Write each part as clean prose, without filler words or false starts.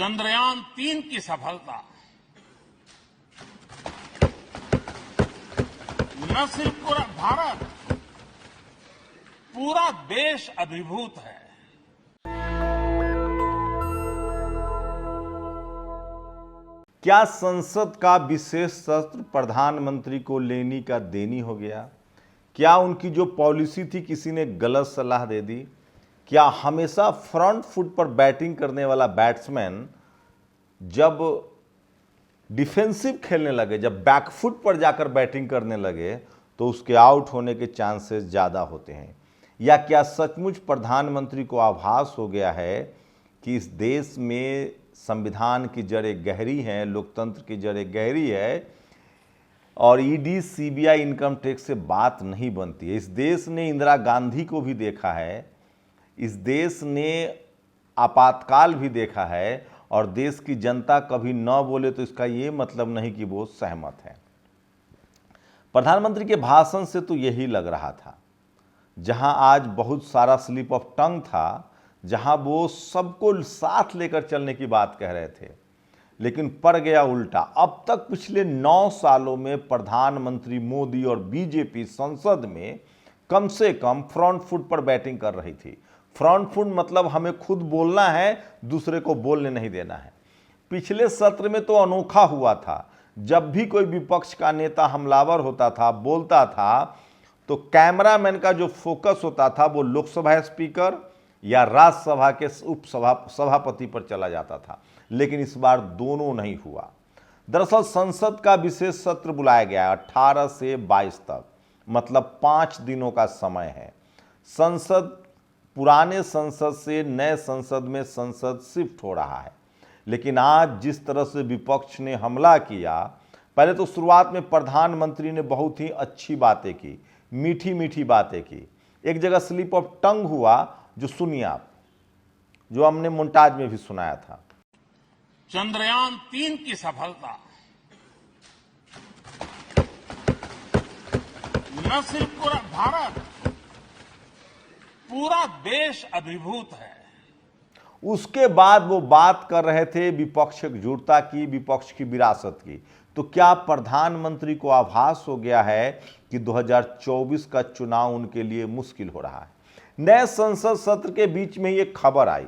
चंद्रयान-3 की सफलता न सिर्फ पूरा भारत, पूरा देश अभिभूत है। क्या संसद का विशेष सत्र प्रधानमंत्री को लेनी का देनी हो गया? क्या उनकी जो पॉलिसी थी किसी ने गलत सलाह दे दी? क्या हमेशा फ्रंट फुट पर बैटिंग करने वाला बैट्समैन जब डिफेंसिव खेलने लगे, जब बैकफुट पर जाकर बैटिंग करने लगे तो उसके आउट होने के चांसेस ज़्यादा होते हैं? या क्या सचमुच प्रधानमंत्री को आभास हो गया है कि इस देश में संविधान की जड़ें गहरी हैं, लोकतंत्र की जड़ें गहरी है और ईडी, सीबीआई, इनकम टैक्स से बात नहीं बनती है? इस देश ने इंदिरा गांधी को भी देखा है, इस देश ने आपातकाल भी देखा है और देश की जनता कभी न बोले तो इसका ये मतलब नहीं कि वो सहमत है। प्रधानमंत्री के भाषण से तो यही लग रहा था, जहां आज बहुत सारा स्लिप ऑफ टंग था, जहां वो सबको साथ लेकर चलने की बात कह रहे थे, लेकिन पड़ गया उल्टा। अब तक पिछले 9 सालों में प्रधानमंत्री मोदी और बीजेपी संसद में कम से कम फ्रंट फुट पर बैटिंग कर रही थी। फ्रंट फुट मतलब हमें खुद बोलना है, दूसरे को बोलने नहीं देना है। पिछले सत्र में तो अनोखा हुआ था, जब भी कोई विपक्ष का नेता हमलावर होता था, बोलता था, तो कैमरामैन का जो फोकस होता था वो लोकसभा स्पीकर या राज्यसभा के सभापति पर चला जाता था, लेकिन इस बार दोनों नहीं हुआ। दरअसल संसद का विशेष सत्र बुलाया गया 18 से 22 तक, मतलब 5 दिनों का समय है। संसद, पुराने संसद से नए संसद में संसद शिफ्ट हो रहा है, लेकिन आज जिस तरह से विपक्ष ने हमला किया, पहले तो शुरुआत में प्रधानमंत्री ने बहुत ही अच्छी बातें की, मीठी मीठी बातें की। एक जगह स्लिप ऑफ टंग हुआ, जो सुनिए आप, जो हमने मोन्टाज में भी सुनाया था। चंद्रयान-3 की सफलता न सिर्फ पूरा भारत, पूरा देश अभिभूत है। उसके बाद वो बात कर रहे थे विपक्ष एकजुटता की, विपक्ष की विरासत की। तो क्या प्रधानमंत्री को आभास हो गया है कि 2024 का चुनाव उनके लिए मुश्किल हो रहा है? नए संसद सत्र के बीच में ये खबर आई।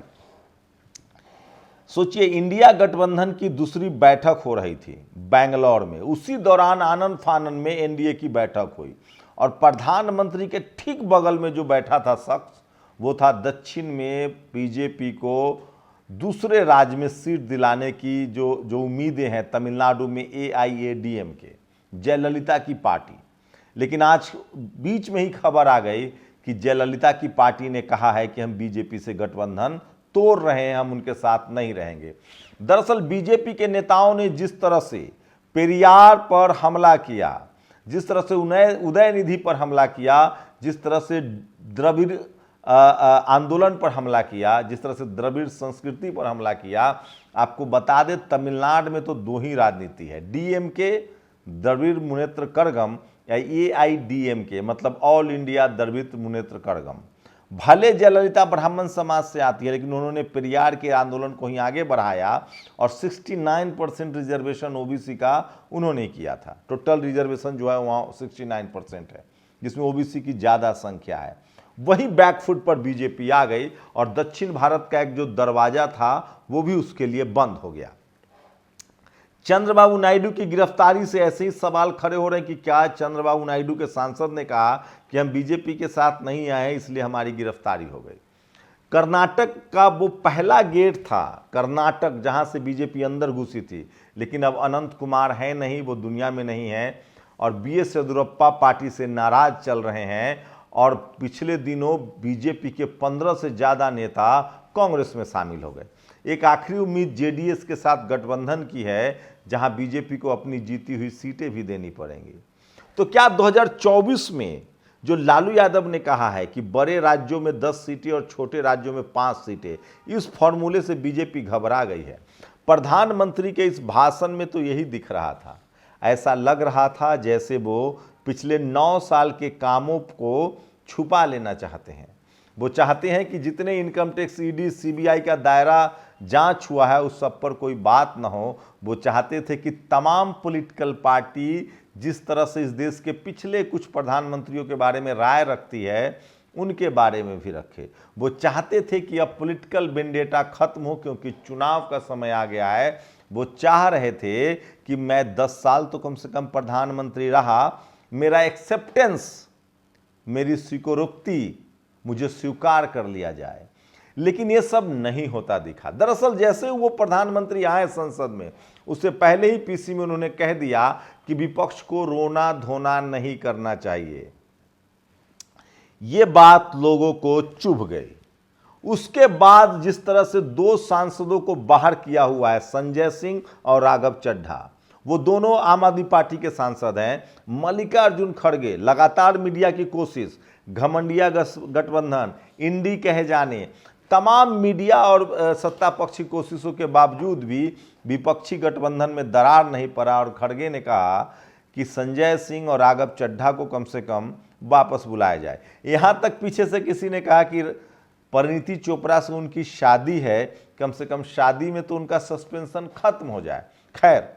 सोचिए, इंडिया गठबंधन की दूसरी बैठक हो रही थी बेंगलौर में, उसी दौरान आनंद फानन में एनडीए की बैठक हुई और प्रधानमंत्री के ठीक बगल में जो बैठा था शख्स, वो था दक्षिण में बीजेपी को दूसरे राज्य में सीट दिलाने की जो उम्मीदें हैं तमिलनाडु में AIADMK, जयललिता की पार्टी। लेकिन आज बीच में ही खबर आ गई कि जयललिता की पार्टी ने कहा है कि हम बीजेपी से गठबंधन तोड़ रहे हैं, हम उनके साथ नहीं रहेंगे। दरअसल बीजेपी के नेताओं ने जिस तरह से पेरियार पर हमला किया, जिस तरह से उदयनिधि पर हमला किया, जिस तरह से द्रविड़ आंदोलन पर हमला किया, जिस तरह से द्रविड़ संस्कृति पर हमला किया, आपको बता दें तमिलनाडु में तो 2 ही राजनीति है, DMK द्रविड़ मुनेत्र कड़गम या AIADMK मतलब ऑल इंडिया द्रविड़ मुनेत्र कड़गम। भले जयललिता ब्राह्मण समाज से आती है, लेकिन उन्होंने पेरियार के आंदोलन को ही आगे बढ़ाया और 69% रिजर्वेशन ओबीसी का उन्होंने किया था। टोटल रिजर्वेशन जो है वहाँ 69% है, जिसमें ओबीसी की ज़्यादा संख्या है। वही बैकफुट पर बीजेपी आ गई और दक्षिण भारत का एक जो दरवाजा था वो भी उसके लिए बंद हो गया। चंद्रबाबू नायडू की गिरफ्तारी से ऐसे ही सवाल खड़े हो रहे हैं कि क्या चंद्रबाबू नायडू के सांसद ने कहा कि हम बीजेपी के साथ नहीं आए इसलिए हमारी गिरफ्तारी हो गई। कर्नाटक का वो पहला गेट था, कर्नाटक, जहां से बीजेपी अंदर घुसी थी, लेकिन अब अनंत कुमार है नहीं, वो दुनिया में नहीं है और BS येदियुरप्पा पार्टी से नाराज चल रहे हैं और पिछले दिनों बीजेपी के 15 से ज़्यादा नेता कांग्रेस में शामिल हो गए। एक आखिरी उम्मीद JDS के साथ गठबंधन की है, जहां बीजेपी को अपनी जीती हुई सीटें भी देनी पड़ेंगी। तो क्या 2024 में जो लालू यादव ने कहा है कि बड़े राज्यों में 10 सीटें और छोटे राज्यों में 5 सीटें, इस फॉर्मूले से बीजेपी घबरा गई है? प्रधानमंत्री के इस भाषण में तो यही दिख रहा था। ऐसा लग रहा था जैसे वो पिछले 9 साल के कामों को छुपा लेना चाहते हैं। वो चाहते हैं कि जितने इनकम टैक्स, ईडी, सीबीआई का दायरा जांच हुआ है उस सब पर कोई बात ना हो। वो चाहते थे कि तमाम पॉलिटिकल पार्टी जिस तरह से इस देश के पिछले कुछ प्रधानमंत्रियों के बारे में राय रखती है उनके बारे में भी रखे। वो चाहते थे कि अब पॉलिटिकल वेंडेटा खत्म हो, क्योंकि चुनाव का समय आ गया है। वो चाह रहे थे कि मैं 10 साल तो कम से कम प्रधानमंत्री रहा, मेरा एक्सेप्टेंस, मेरी स्वीकारोक्ति मुझे स्वीकार कर लिया जाए। लेकिन ये सब नहीं होता दिखा। दरअसल जैसे वो प्रधानमंत्री आए संसद में, उससे पहले ही पीसी में उन्होंने कह दिया कि विपक्ष को रोना धोना नहीं करना चाहिए। ये बात लोगों को चुभ गई। उसके बाद जिस तरह से 2 सांसदों को बाहर किया हुआ है, संजय सिंह और राघव चड्ढा, वो दोनों आम आदमी पार्टी के सांसद हैं। मल्लिकार्जुन खड़गे, लगातार मीडिया की कोशिश, घमंडिया गठबंधन, इंडी कहे जाने, तमाम मीडिया और सत्ता पक्षी कोशिशों के बावजूद भी विपक्षी गठबंधन में दरार नहीं पड़ा। और खड़गे ने कहा कि संजय सिंह और राघव चड्ढा को कम से कम वापस बुलाया जाए। यहां तक पीछे से किसी ने कहा कि परिणीति चोपड़ा से उनकी शादी है, कम से कम शादी में तो उनका सस्पेंशन खत्म हो जाए। खैर,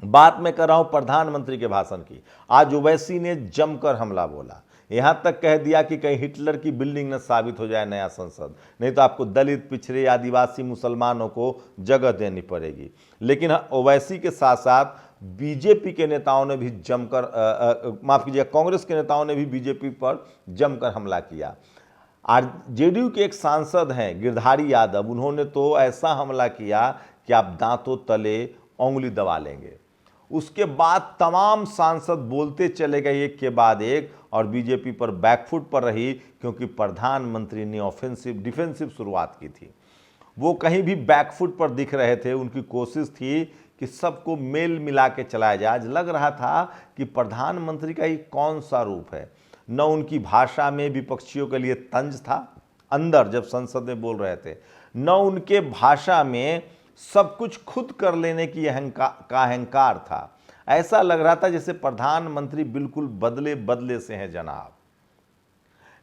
बात मैं कर रहा हूं प्रधानमंत्री के भाषण की। आज ओवैसी ने जमकर हमला बोला, यहां तक कह दिया कि कहीं हिटलर की बिल्डिंग न साबित हो जाए नया संसद, नहीं तो आपको दलित, पिछड़े, आदिवासी, मुसलमानों को जगह देनी पड़ेगी। लेकिन ओवैसी के साथ साथ बीजेपी के नेताओं ने भी जमकर, माफ कीजिएगा, कांग्रेस के नेताओं ने भी बीजेपी पर जमकर हमला किया। जेडीयू के एक सांसद हैं गिरधारी यादव, उन्होंने तो ऐसा हमला किया कि आप दांतों तले उंगली दबा लेंगे। उसके बाद तमाम सांसद बोलते चले गए एक के बाद एक, और बीजेपी पर बैकफुट पर रही, क्योंकि प्रधानमंत्री ने ऑफेंसिव डिफेंसिव शुरुआत की थी। वो कहीं भी बैकफुट पर दिख रहे थे। उनकी कोशिश थी कि सबको मेल मिला के चलाया जाए। आज लग रहा था कि प्रधानमंत्री का ये कौन सा रूप है। न उनकी भाषा में विपक्षियों के लिए तंज था अंदर जब संसद में बोल रहे थे, न उनके भाषा में सब कुछ खुद कर लेने की अहंकार था। ऐसा लग रहा था जैसे प्रधानमंत्री बिल्कुल बदले बदले से हैं जनाब।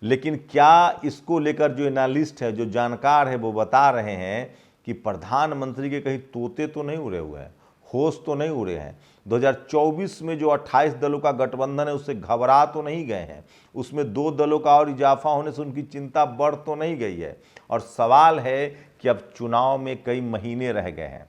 लेकिन क्या इसको लेकर जो एनालिस्ट है, जो जानकार है, वो बता रहे हैं कि प्रधानमंत्री के कहीं तोते तो नहीं उड़े हुए हैं, होश तो नहीं उड़े हैं। 2024 में जो 28 दलों का गठबंधन है उससे घबरा तो नहीं गए हैं, उसमें 2 दलों का और इजाफा होने से उनकी चिंता बढ़ तो नहीं गई है। और सवाल है कि अब चुनाव में कई महीने रह गए हैं।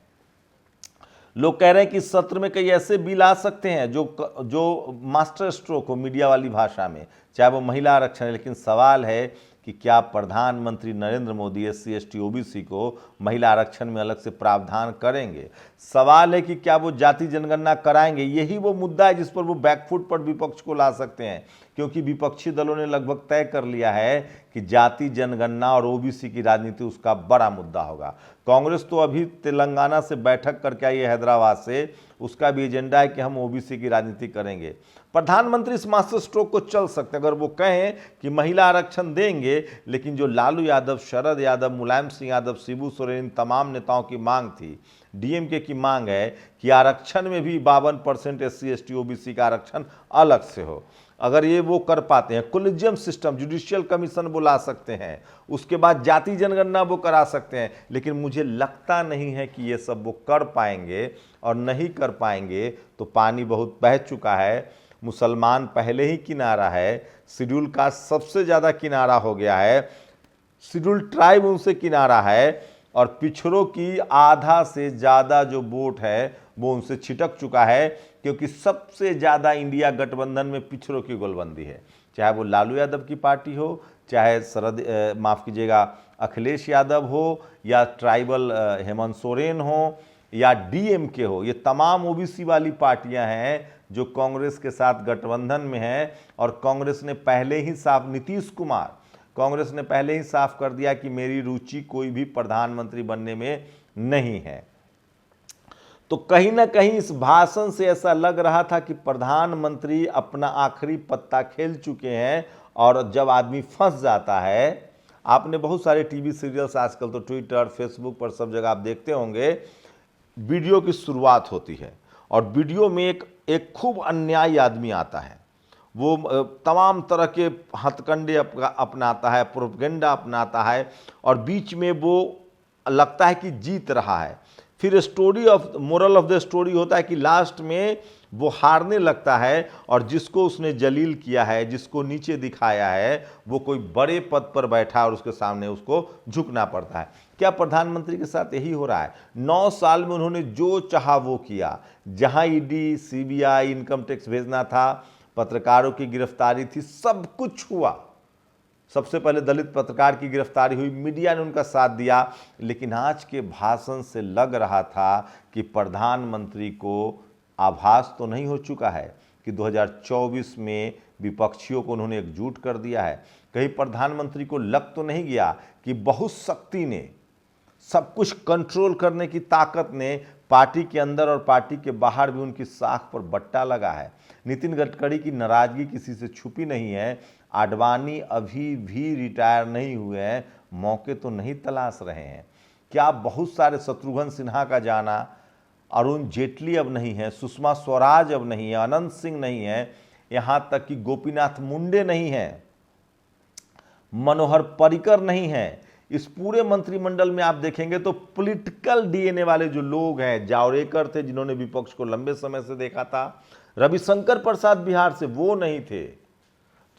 लोग कह रहे हैं कि सत्र में कई ऐसे बिल आ सकते हैं जो मास्टर स्ट्रोक हो मीडिया वाली भाषा में, चाहे वो महिला आरक्षण है। लेकिन सवाल है कि क्या प्रधानमंत्री Narendra Modi SC ST OBC को महिला आरक्षण में अलग से प्रावधान करेंगे। सवाल है कि क्या वो जाति जनगणना कराएंगे। यही वो मुद्दा है जिस पर वो बैकफुट पर विपक्ष को ला सकते हैं, क्योंकि विपक्षी दलों ने लगभग तय कर लिया है कि जाति जनगणना और OBC की राजनीति उसका बड़ा मुद्दा होगा। कांग्रेस तो अभी तेलंगाना से बैठक करके आई है, हैदराबाद से, उसका भी एजेंडा है कि हम OBC की राजनीति करेंगे। प्रधानमंत्री इस मास्टर स्ट्रोक को चल सकते हैं अगर वो कहें कि महिला आरक्षण देंगे। लेकिन जो लालू यादव, शरद यादव, मुलायम सिंह यादव, शिबू सोरेन, तमाम नेताओं की मांग थी, DMK की मांग है कि आरक्षण में भी 52% SC ST OBC का आरक्षण अलग से हो। अगर ये वो कर पाते हैं, कोलिजियम सिस्टम, जुडिशियल कमीशन बुला सकते हैं, उसके बाद जाति जनगणना वो करा सकते हैं। लेकिन मुझे लगता नहीं है कि ये सब वो कर पाएंगे, और नहीं कर पाएंगे तो पानी बहुत बह चुका है। मुसलमान पहले ही किनारा है, शेड्यूल कास्ट सबसे ज़्यादा किनारा हो गया है, शेड्यूल ट्राइब उनसे किनारा है, और पिछड़ों की आधा से ज़्यादा जो वोट है वो उनसे छिटक चुका है, क्योंकि सबसे ज़्यादा इंडिया गठबंधन में पिछड़ों की गोलबंदी है। चाहे वो लालू यादव की पार्टी हो, चाहे माफ़ कीजिएगा अखिलेश यादव हो, या ट्राइबल हेमंत सोरेन हो, या DMK हो, ये तमाम OBC वाली पार्टियां हैं जो कांग्रेस के साथ गठबंधन में हैं। और कांग्रेस ने पहले ही साफ, नीतीश कुमार, कांग्रेस ने पहले ही साफ कर दिया कि मेरी रुचि कोई भी प्रधानमंत्री बनने में नहीं है। तो कहीं ना कहीं इस भाषण से ऐसा लग रहा था कि प्रधानमंत्री अपना आखिरी पत्ता खेल चुके हैं। और जब आदमी फंस जाता है, आपने बहुत सारे टीवी सीरियल्स आजकल तो ट्विटर, फेसबुक पर सब जगह आप देखते होंगे, वीडियो की शुरुआत होती है और वीडियो में एक खूब अन्यायी आदमी आता है। वो तमाम तरह के हथकंडे अपनाता है, प्रोपेगेंडा अपनाता है, और बीच में वो लगता है कि जीत रहा है। फिर मोरल ऑफ द स्टोरी होता है कि लास्ट में वो हारने लगता है और जिसको उसने जलील किया है, जिसको नीचे दिखाया है, वो कोई बड़े पद पर बैठा और उसके सामने उसको झुकना पड़ता है। क्या प्रधानमंत्री के साथ यही हो रहा है? 9 साल में उन्होंने जो चाहा वो किया। जहां ईडी, सीबीआई, इनकम टैक्स भेजना था, पत्रकारों की गिरफ्तारी थी, सब कुछ हुआ। सबसे पहले दलित पत्रकार की गिरफ्तारी हुई, मीडिया ने उनका साथ दिया, लेकिन आज के भाषण से लग रहा था कि प्रधानमंत्री को आभास तो नहीं हो चुका है कि 2024 में विपक्षियों को उन्होंने एकजुट कर दिया है। कहीं प्रधानमंत्री को लग तो नहीं गया कि बहुशक्ति ने, सब कुछ कंट्रोल करने की ताकत ने पार्टी के अंदर और पार्टी के बाहर भी उनकी साख पर बट्टा लगा है। नितिन गडकरी की नाराजगी किसी से छुपी नहीं है। आडवाणी अभी भी रिटायर नहीं हुए हैं, मौके तो नहीं तलाश रहे हैं। क्या बहुत सारे, शत्रुघ्न सिन्हा का जाना, अरुण जेटली अब नहीं है, सुषमा स्वराज अब नहीं है, अनंत सिंह नहीं है, यहां तक कि गोपीनाथ मुंडे नहीं है, मनोहर पर्रिकर नहीं है। इस पूरे मंत्रिमंडल में आप देखेंगे तो पॉलिटिकल डीएनए वाले जो लोग हैं, जावड़ेकर थे जिन्होंने विपक्ष को लंबे समय से देखा था, रविशंकर प्रसाद बिहार से, वो नहीं थे।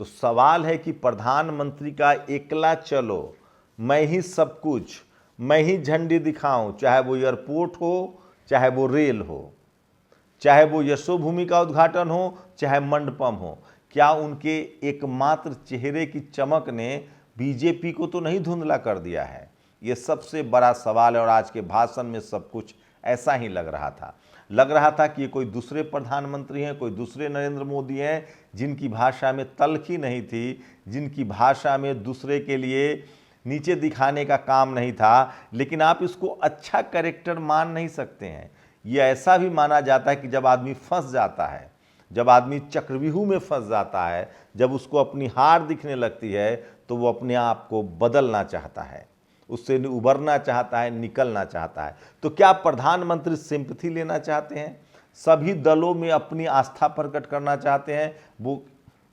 तो सवाल है कि प्रधानमंत्री का एकला चलो, मैं ही सब कुछ, मैं ही झंडी दिखाऊं, चाहे वो एयरपोर्ट हो, चाहे वो रेल हो, चाहे वो यशोभूमि का उद्घाटन हो, चाहे मंडपम हो, क्या उनके एकमात्र चेहरे की चमक ने बीजेपी को तो नहीं धुंधला कर दिया है? ये सबसे बड़ा सवाल है। और आज के भाषण में सब कुछ ऐसा ही लग रहा था कि ये कोई दूसरे प्रधानमंत्री हैं, कोई दूसरे नरेंद्र मोदी हैं, जिनकी भाषा में तल्खी नहीं थी, जिनकी भाषा में दूसरे के लिए नीचे दिखाने का काम नहीं था। लेकिन आप इसको अच्छा कैरेक्टर मान नहीं सकते हैं। ये ऐसा भी माना जाता है कि जब आदमी फंस जाता है, जब आदमी चक्रव्यूह में फंस जाता है, जब उसको अपनी हार दिखने लगती है, तो वो अपने आप को बदलना चाहता है, उससे उबरना चाहता है, निकलना चाहता है। तो क्या प्रधानमंत्री सिंपैथी लेना चाहते हैं? सभी दलों में अपनी आस्था प्रकट करना चाहते हैं? वो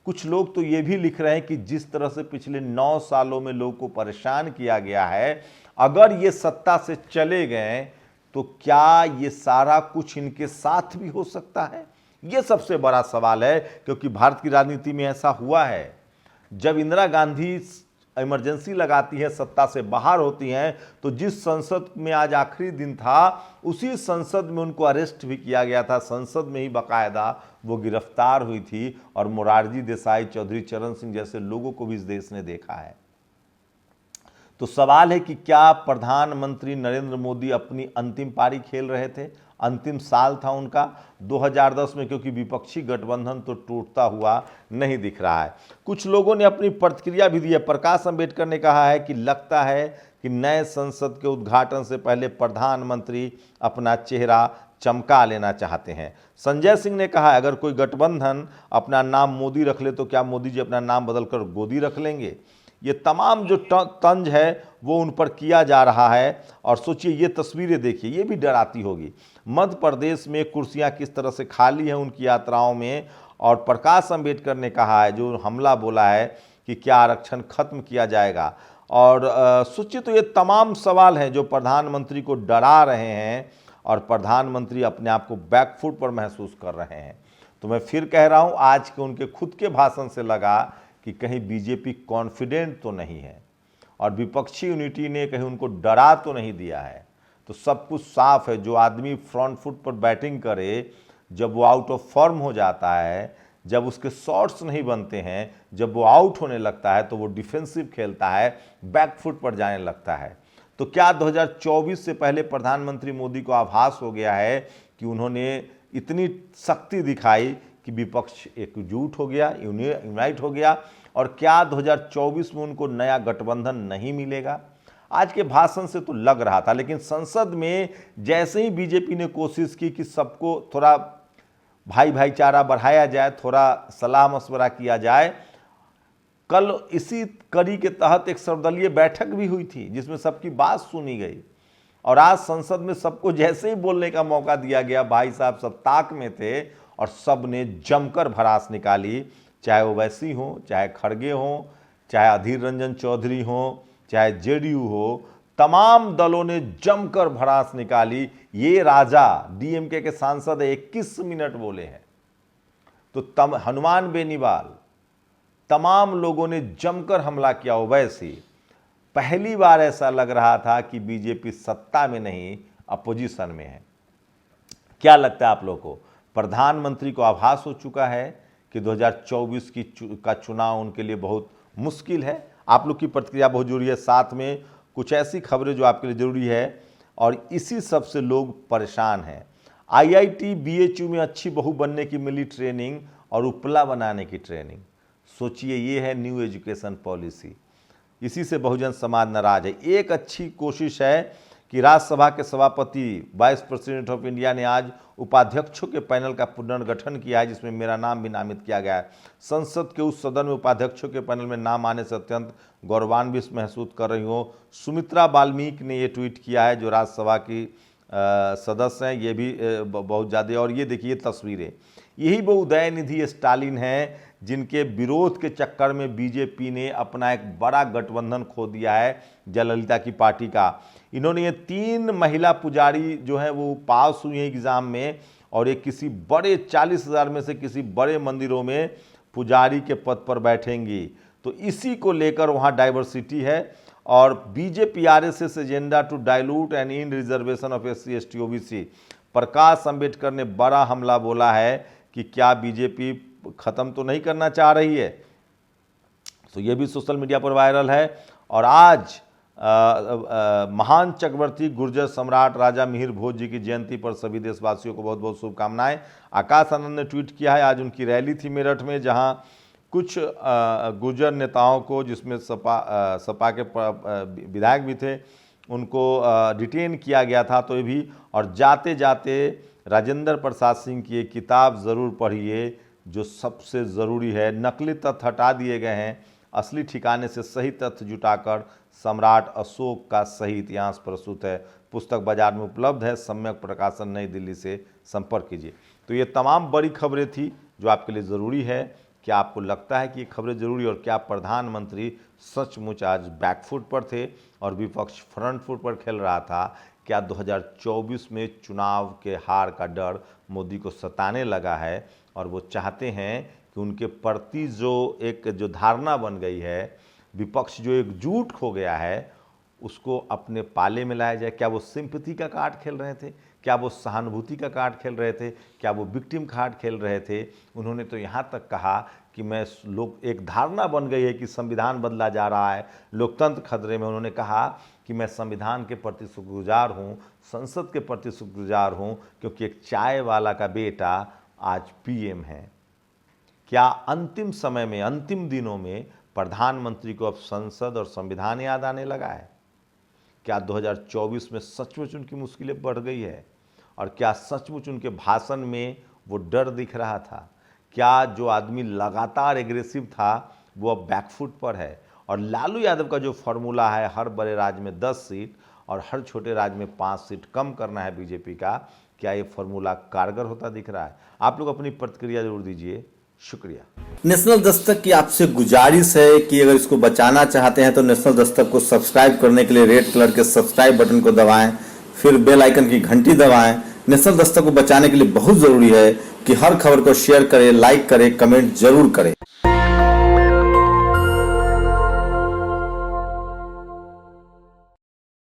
कुछ लोग तो ये भी लिख रहे हैं कि जिस तरह से पिछले 9 सालों में लोगों को परेशान किया गया है, अगर ये सत्ता से चले गए तो क्या ये सारा कुछ इनके साथ भी हो सकता है? ये सबसे बड़ा सवाल है, क्योंकि भारत की राजनीति में ऐसा हुआ है। जब इंदिरा गांधी इमरजेंसी लगाती है, सत्ता से बाहर होती हैं, तो जिस संसद में आज आखिरी दिन था, उसी संसद में उनको अरेस्ट भी किया गया था। संसद में ही बाकायदा वो गिरफ्तार हुई थी। और मोरारजी देसाई, चौधरी चरण सिंह जैसे लोगों को भी इस देश ने देखा है। तो सवाल है कि क्या प्रधानमंत्री नरेंद्र मोदी अपनी अंतिम पारी खेल रहे थे? अंतिम साल था उनका 2010 में, क्योंकि विपक्षी गठबंधन तो टूटता हुआ नहीं दिख रहा है। कुछ लोगों ने अपनी प्रतिक्रिया भी दी है। प्रकाश अंबेडकर ने कहा है कि लगता है कि नए संसद के उद्घाटन से पहले प्रधानमंत्री अपना चेहरा चमका लेना चाहते हैं। संजय सिंह ने कहा, अगर कोई गठबंधन अपना नाम मोदी रख ले तो क्या मोदी जी अपना नाम बदलकर गोदी रख लेंगे? ये तमाम जो तंज है वो उन पर किया जा रहा है। और सोचिए, ये तस्वीरें देखिए, ये भी डराती होगी। मध्य प्रदेश में कुर्सियां किस तरह से खाली हैं उनकी यात्राओं में। और प्रकाश अंबेडकर ने कहा है, जो हमला बोला है कि क्या आरक्षण खत्म किया जाएगा। और सोचिए, तो ये तमाम सवाल हैं जो प्रधानमंत्री को डरा रहे हैं और प्रधानमंत्री अपने आप को बैकफुट पर महसूस कर रहे हैं। तो मैं फिर कह रहा हूँ, आज के उनके खुद के भाषण से लगा कि कहीं बीजेपी कॉन्फिडेंट तो नहीं है और विपक्षी यूनिटी ने कहीं उनको डरा तो नहीं दिया है। तो सब कुछ साफ है। जो आदमी फ्रंट फुट पर बैटिंग करे, जब वो आउट ऑफ फॉर्म हो जाता है, जब उसके शॉट्स नहीं बनते हैं, जब वो आउट होने लगता है, तो वो डिफेंसिव खेलता है, बैक फुट पर जाने लगता है। तो क्या 2024 से पहले प्रधानमंत्री मोदी को आभास हो गया है कि उन्होंने इतनी शक्ति दिखाई कि विपक्ष एकजुट हो गया, यूनाइट हो गया? और क्या 2024 में उनको नया गठबंधन नहीं मिलेगा? आज के भाषण से तो लग रहा था, लेकिन संसद में जैसे ही बीजेपी ने कोशिश की कि सबको थोड़ा भाईचारा बढ़ाया जाए, थोड़ा सलाह मशवरा किया जाए, कल इसी कड़ी के तहत एक सर्वदलीय बैठक भी हुई थी जिसमें सबकी बात सुनी गई। और आज संसद में सबको जैसे ही बोलने का मौका दिया गया, भाई साहब सब ताक में थे और सब ने जमकर भड़ास निकाली। चाहे ओवैसी हो, चाहे खड़गे हो, चाहे अधीर रंजन चौधरी हो, चाहे जेडीयू हो, तमाम दलों ने जमकर भड़ास निकाली। ये राजा डीएमके के सांसद 21 मिनट बोले हैं, तो हनुमान बेनीवाल तमाम लोगों ने जमकर हमला किया। ओवैसी, पहली बार ऐसा लग रहा था कि बीजेपी सत्ता में नहीं अपोजिशन में है। क्या लगता है आप लोगों को? प्रधानमंत्री को आभास हो चुका है कि 2024 का चुनाव उनके लिए बहुत मुश्किल है। आप लोग की प्रतिक्रिया बहुत जरूरी है। साथ में कुछ ऐसी खबरें जो आपके लिए जरूरी है, और इसी सब से लोग परेशान हैं। आईआईटी बीएचयू में अच्छी बहू बनने की मिली ट्रेनिंग और उपला बनाने की ट्रेनिंग। सोचिए, ये है न्यू एजुकेशन पॉलिसी। इसी से बहुजन समाज नाराज है। एक अच्छी कोशिश है कि राज्यसभा के सभापति वाइस प्रेसिडेंट ऑफ इंडिया ने आज उपाध्यक्षों के पैनल का पुनर्गठन किया है, जिसमें मेरा नाम भी नामित किया गया है। संसद के उस सदन में उपाध्यक्षों के पैनल में नाम आने से अत्यंत गौरवान्वित महसूस कर रही हूँ। सुमित्रा बाल्मीकि ने ये ट्वीट किया है, जो राज्यसभा की सदस्य हैं, ये भी बहुत ज़्यादा। और ये देखिए तस्वीरें, यही वो उदयनिधि स्टालिन हैं जिनके विरोध के चक्कर में बीजेपी ने अपना एक बड़ा गठबंधन खो दिया है जयललिता की पार्टी का। इन्होंने ये 3 महिला पुजारी जो हैं वो पास हुई हैं एग्ज़ाम में, और ये किसी बड़े 40,000 में से किसी बड़े मंदिरों में पुजारी के पद पर बैठेंगी। तो इसी को लेकर वहाँ डाइवर्सिटी है। और BJP RSS agenda to dilute and in reservation of SC ST OBC। Prakash Ambedkar ने बड़ा हमला बोला है कि क्या बीजेपी ख़त्म तो नहीं करना चाह रही है। तो ये भी सोशल मीडिया पर वायरल है। और आज महान चक्रवर्ती गुर्जर सम्राट राजा मिहिर भोज जी की जयंती पर सभी देशवासियों को बहुत बहुत शुभकामनाएं। आकाश आनंद ने ट्वीट किया है, आज उनकी रैली थी मेरठ में, जहां कुछ गुर्जर नेताओं को, जिसमें सपा के विधायक भी थे, उनको डिटेन किया गया था। तो ये भी, और जाते जाते राजेंद्र प्रसाद सिंह की एक किताब ज़रूर पढ़िए जो सबसे ज़रूरी है। नकली तथ्य हटा दिए गए हैं, असली ठिकाने से सही तथ्य जुटाकर सम्राट अशोक का सही इतिहास प्रस्तुत है। पुस्तक बाजार में उपलब्ध है। सम्यक प्रकाशन, नई दिल्ली से संपर्क कीजिए। तो ये तमाम बड़ी खबरें थी जो आपके लिए ज़रूरी है। क्या आपको लगता है कि ये खबरें ज़रूरी, और क्या प्रधानमंत्री सचमुच आज बैकफुट पर थे और विपक्ष फ्रंट फुट पर खेल रहा था? क्या 2024 में चुनाव के हार का डर मोदी को सताने लगा है और वो चाहते हैं कि उनके प्रति जो धारणा बन गई है, विपक्ष जो एकजुट हो गया है, उसको अपने पाले में लाया जाए? क्या वो सिंपैथी का कार्ड खेल रहे थे? क्या वो सहानुभूति का कार्ड खेल रहे थे? क्या वो विक्टिम कार्ड खेल रहे थे? उन्होंने तो यहाँ तक कहा कि एक धारणा बन गई है कि संविधान बदला जा रहा है, लोकतंत्र खतरे में। उन्होंने कहा कि मैं संविधान के प्रति शुक्रगुजार हूँ, संसद के प्रति शुक्रगुजार हूँ, क्योंकि एक चाय वाला का बेटा आज PM है। क्या अंतिम समय में, अंतिम दिनों में प्रधानमंत्री को अब संसद और संविधान याद आने लगा है? क्या 2024 में सचमुच उनकी मुश्किलें बढ़ गई है? और क्या सचमुच उनके भाषण में वो डर दिख रहा था? क्या जो आदमी लगातार एग्रेसिव था वो अब बैकफुट पर है? और लालू यादव का जो फॉर्मूला है, हर बड़े राज्य में 10 सीट और हर छोटे राज्य में 5 सीट कम करना है बीजेपी का, क्या ये फॉर्मूला कारगर होता दिख रहा है? आप लोग अपनी प्रतिक्रिया जरूर दीजिए। शुक्रिया। नेशनल दस्तक की आपसे गुजारिश है कि अगर इसको बचाना चाहते हैं तो नेशनल दस्तक को सब्सक्राइब करने के लिए रेड कलर के सब्सक्राइब बटन को दबाएं, फिर बेल आइकन की घंटी दबाएं। नेशनल दस्तक को बचाने के लिए बहुत जरूरी है कि हर खबर को शेयर करें, लाइक करें, कमेंट जरूर करें।